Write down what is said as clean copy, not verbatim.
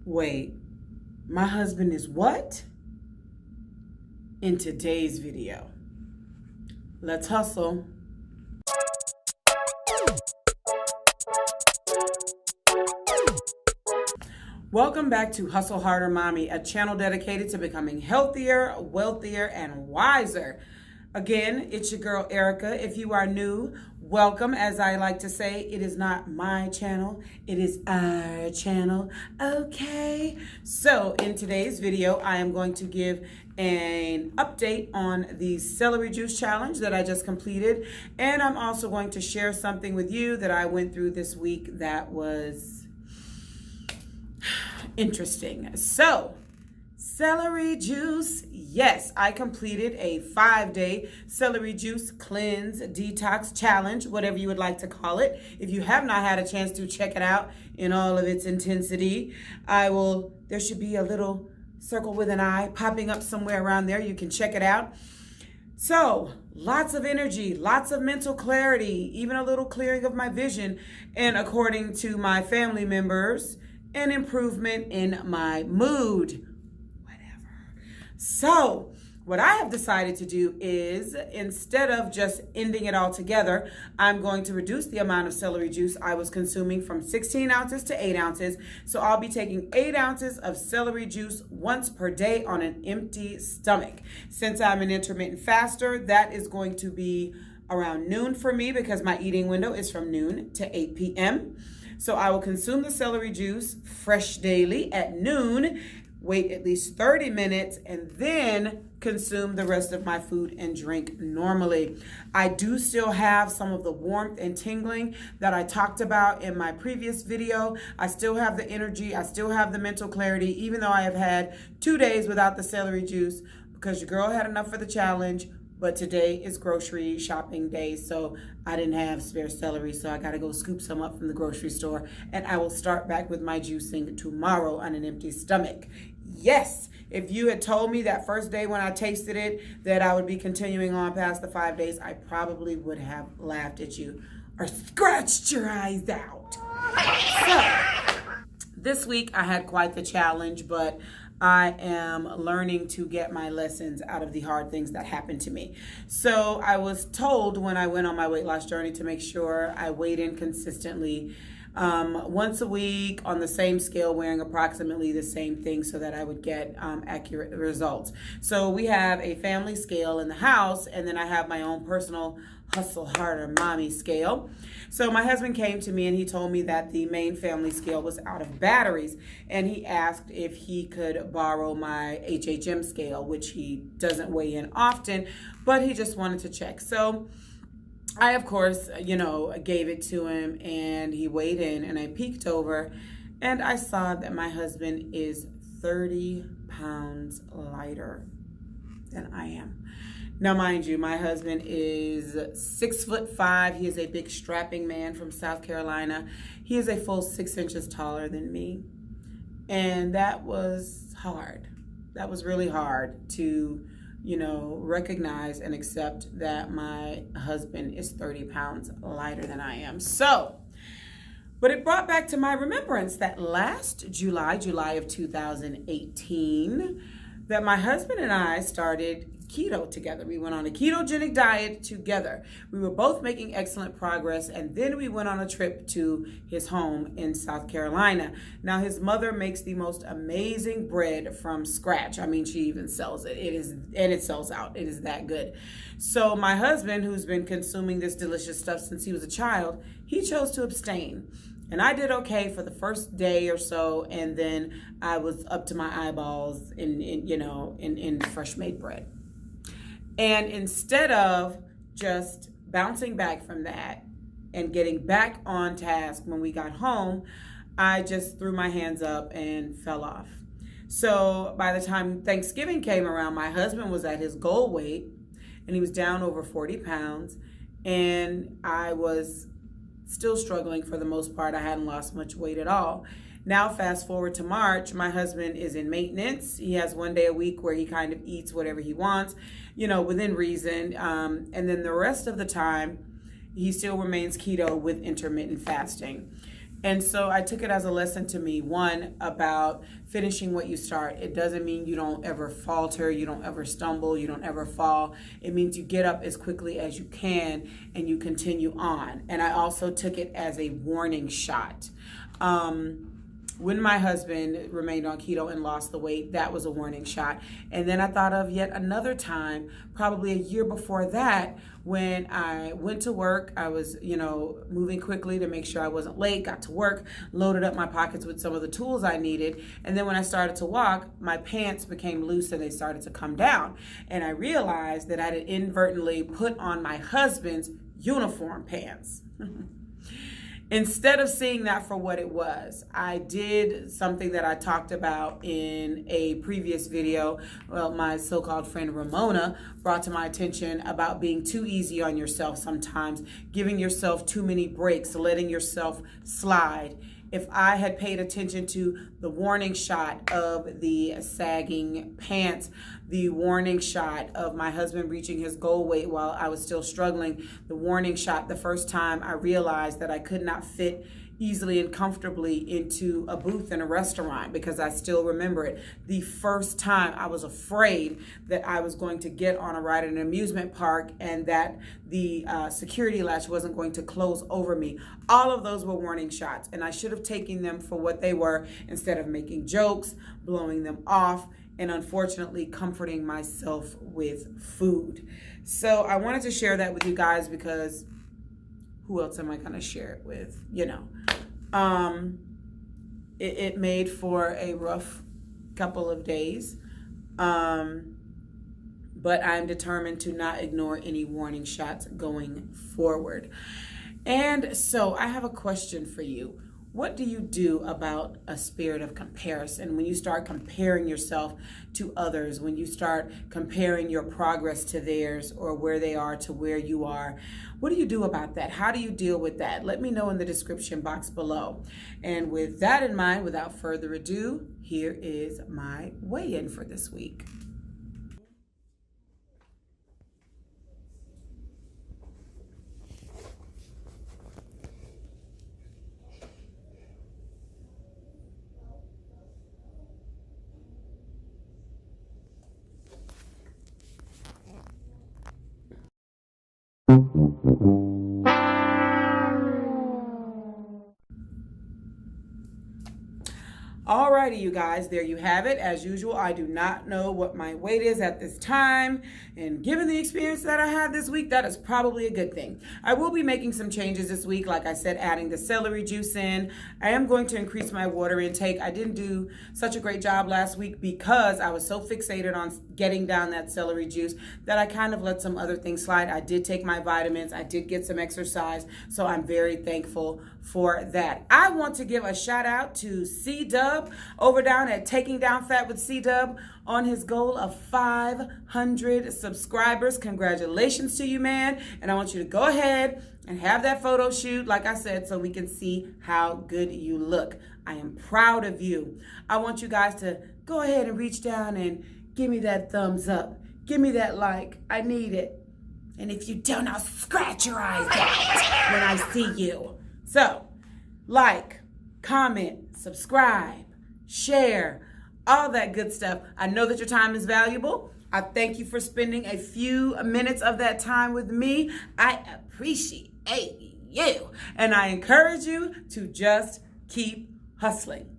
Wait, my husband is what? In today's video. Let's hustle. Welcome back to Hustle Harder Mommy, a channel dedicated to becoming healthier, wealthier, and wiser. Again, it's your girl Erica. If you are new, welcome. As I like to say, it is not my channel, it is our channel. Okay. So in today's video, I am going to give an update on the celery juice challenge that I just completed. And I'm also going to share something with you that I went through this week that was interesting. So, celery juice. Yes, I completed a 5-day celery juice cleanse detox challenge, whatever you would like to call it. If you have not had a chance to check it out in all of its intensity, there should be a little circle with an eye popping up somewhere around there. You can check it out. So, lots of energy, lots of mental clarity, even a little clearing of my vision, and according to my family members, an improvement in my mood. So, what I have decided to do is, instead of just ending it all together, I'm going to reduce the amount of celery juice I was consuming from 16 ounces to 8 ounces. So I'll be taking 8 ounces of celery juice once per day on an empty stomach. Since I'm an intermittent faster, that is going to be around noon for me because my eating window is from noon to 8 p.m. So I will consume the celery juice fresh daily at noon, wait at least 30 minutes, and then consume the rest of my food and drink normally. I do still have some of the warmth and tingling that I talked about in my previous video. I still have the energy. I still have the mental clarity, even though I have had 2 days without the celery juice because your girl had enough for the challenge. But today is grocery shopping day, so I didn't have spare celery, so I got to go scoop some up from the grocery store, and I will start back with my juicing tomorrow on an empty stomach. Yes, if you had told me that first day when I tasted it that I would be continuing on past the 5 days, I probably would have laughed at you or scratched your eyes out. So, this week I had quite the challenge, but I am learning to get my lessons out of the hard things that happen to me. So I was told when I went on my weight loss journey to make sure I weighed in consistently once a week on the same scale, wearing approximately the same thing so that I would get accurate results. So we have a family scale in the house, and then I have my own personal Hustle Harder Mommy scale. So my husband came to me and he told me that the main family scale was out of batteries, and he asked if he could borrow my HHM scale, which he doesn't weigh in often, but he just wanted to check. So I, of course, gave it to him, and he weighed in, and I peeked over and I saw that my husband is 30 pounds lighter than I am. Now, mind you, my husband is 6'5". He is a big strapping man from South Carolina. He is a full 6 inches taller than me. And that was hard. That was really hard to, recognize and accept that my husband is 30 pounds lighter than I am. But it brought back to my remembrance that last July of 2018, that my husband and I started keto together. We went on a ketogenic diet together. We were both making excellent progress, and then we went on a trip to his home in South Carolina. Now, his mother makes the most amazing bread from scratch. I mean, she even sells it. It sells out. It is that good. So my husband, who's been consuming this delicious stuff since he was a child, he chose to abstain. And I did okay for the first day or so, and then I was up to my eyeballs in fresh made bread. And instead of just bouncing back from that and getting back on task when we got home, I just threw my hands up and fell off. So by the time Thanksgiving came around, my husband was at his goal weight, and he was down over 40 pounds, and I was still struggling for the most part. I hadn't lost much weight at all. Now, fast forward to March, my husband is in maintenance. He has 1 day a week where he kind of eats whatever he wants, within reason. And then the rest of the time, he still remains keto with intermittent fasting. And so I took it as a lesson to me, one, about finishing what you start. It doesn't mean you don't ever falter, you don't ever stumble, you don't ever fall. It means you get up as quickly as you can and you continue on. And I also took it as a warning shot. When my husband remained on keto and lost the weight, that was a warning shot. And then I thought of yet another time, probably a year before that, when I went to work. I was, moving quickly to make sure I wasn't late, got to work, loaded up my pockets with some of the tools I needed. And then when I started to walk, my pants became loose and they started to come down. And I realized that I had inadvertently put on my husband's uniform pants. Instead of seeing that for what it was, I did something that I talked about in a previous video. Well, my so-called friend Ramona brought to my attention about being too easy on yourself sometimes, giving yourself too many breaks, letting yourself slide. If I had paid attention to the warning shot of the sagging pants, the warning shot of my husband reaching his goal weight while I was still struggling, the warning shot the first time I realized that I could not fit easily and comfortably into a booth in a restaurant, because I still remember it. The first time I was afraid that I was going to get on a ride at an amusement park and that the security latch wasn't going to close over me. All of those were warning shots, and I should have taken them for what they were instead of making jokes, blowing them off, and unfortunately comforting myself with food. So I wanted to share that with you guys, because who else am I going to share it with? It made for a rough couple of days, but I'm determined to not ignore any warning shots going forward. And so I have a question for you. What do you do about a spirit of comparison? When you start comparing yourself to others, when you start comparing your progress to theirs, or where they are to where you are, what do you do about that? How do you deal with that? Let me know in the description box below. And with that in mind, without further ado, here is my weigh-in for this week. Alrighty, you guys, there you have it. As usual, I do not know what my weight is at this time, and given the experience that I had this week, that is probably a good thing. I will be making some changes this week, like I said, adding the celery juice in. I am going to increase my water intake. I didn't do such a great job last week because I was so fixated on getting down that celery juice that I kind of let some other things slide. I did take my vitamins. I did get some exercise, so I'm very thankful for that. I want to give a shout out to C-Dub over down at Taking Down Fat with C-Dub on his goal of 500 subscribers. Congratulations to you, man. And I want you to go ahead and have that photo shoot, like I said, so we can see how good you look. I am proud of you. I want you guys to go ahead and reach down and give me that thumbs up. Give me that like. I need it. And if you don't, I'll scratch your eyes out when I see you. So, like, comment, subscribe, share, all that good stuff. I know that your time is valuable. I thank you for spending a few minutes of that time with me. I appreciate you. And I encourage you to just keep hustling.